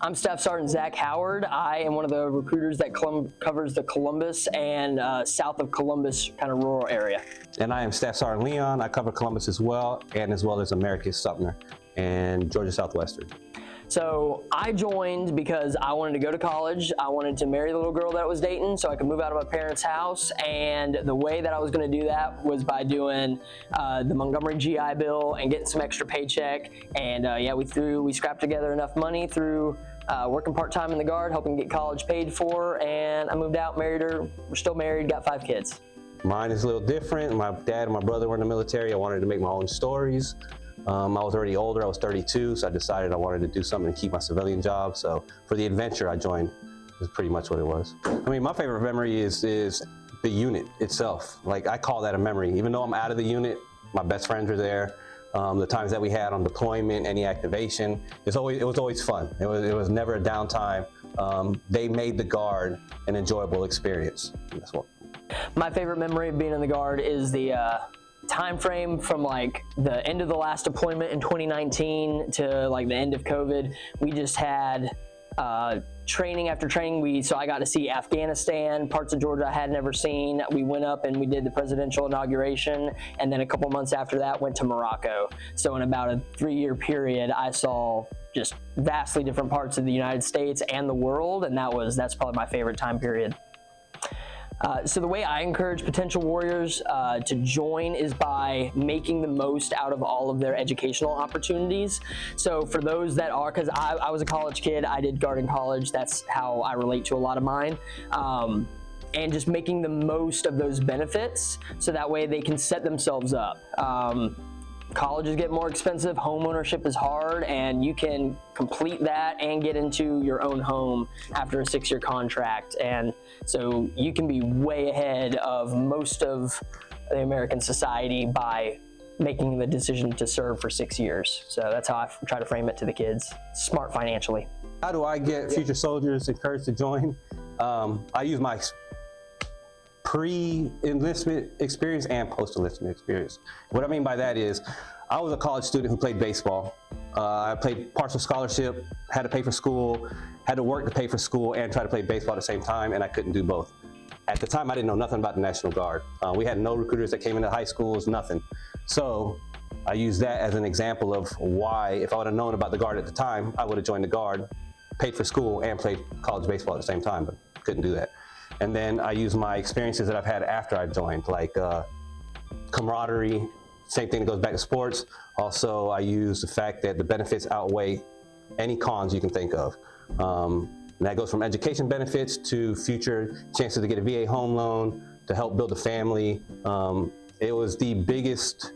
I'm Staff Sergeant Zach Howard. I am one of the recruiters that covers the Columbus and south of Columbus kind of rural area. And I am Staff Sergeant Leon. I cover Columbus as well as Americus, Sumner, and Georgia Southwestern. So I joined because I wanted to go to college. I wanted to marry the little girl that I was dating so I could move out of my parents' house. And the way that I was going to do that was by doing the Montgomery GI Bill and getting some extra paycheck. And we scrapped together enough money through working part-time in the Guard, helping get college paid for. And I moved out, married her. We're still married, got 5 kids. Mine is a little different. My dad and my brother were in the military. I wanted to make my own stories. I was already older, I was 32, so I decided I wanted to do something to keep my civilian job. So for the adventure I joined is pretty much what it was. I mean, my favorite memory is the unit itself. Like, I call that a memory. Even though I'm out of the unit, my best friends were there. The times that we had on deployment, any activation, it was always fun. It was never a downtime. They made the Guard an enjoyable experience. That's what. My favorite memory of being in the Guard is the time frame from like the end of the last deployment in 2019 to like the end of COVID. We just had training after training. So I got to see Afghanistan, parts of Georgia I had never seen. We went up and we did the presidential inauguration, and then a couple months after that went to Morocco. So in about a 3-year period, I saw just vastly different parts of the United States and the world, and that's probably my favorite time period. So the way I encourage potential warriors to join is by making the most out of all of their educational opportunities. So for those that are, because I was a college kid, I did Guard in college, that's how I relate to a lot of mine. And just making the most of those benefits so that way they can set themselves up. Colleges get more expensive, home ownership is hard, and you can complete that and get into your own home after a 6-year contract. And so you can be way ahead of most of the American society by making the decision to serve for 6 years. So that's how I try to frame it to the kids. Smart financially. How do I get future soldiers encouraged to join? I use my pre-enlistment experience and post-enlistment experience. What I mean by that is, I was a college student who played baseball. I played partial scholarship, had to pay for school, had to work to pay for school, and try to play baseball at the same time, and I couldn't do both. At the time, I didn't know nothing about the National Guard. We had no recruiters that came into high schools, nothing. So I use that as an example of why, if I would have known about the Guard at the time, I would have joined the Guard, paid for school, and played college baseball at the same time, but couldn't do that. And then I use my experiences that I've had after I joined, like camaraderie, same thing that goes back to sports. Also, I use the fact that the benefits outweigh any cons you can think of. And that goes from education benefits to future chances to get a VA home loan, to help build a family. It was the biggest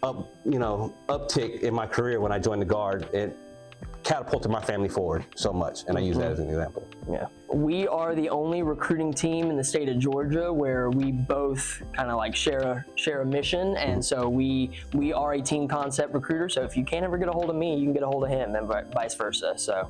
uptick in my career when I joined the Guard. It catapulted my family forward so much, and I use that as an example. Yeah, we are the only recruiting team in the state of Georgia where we both kind of like share a mission, and so we are a team concept recruiter. So if you can't ever get a hold of me, you can get a hold of him, and vice versa. So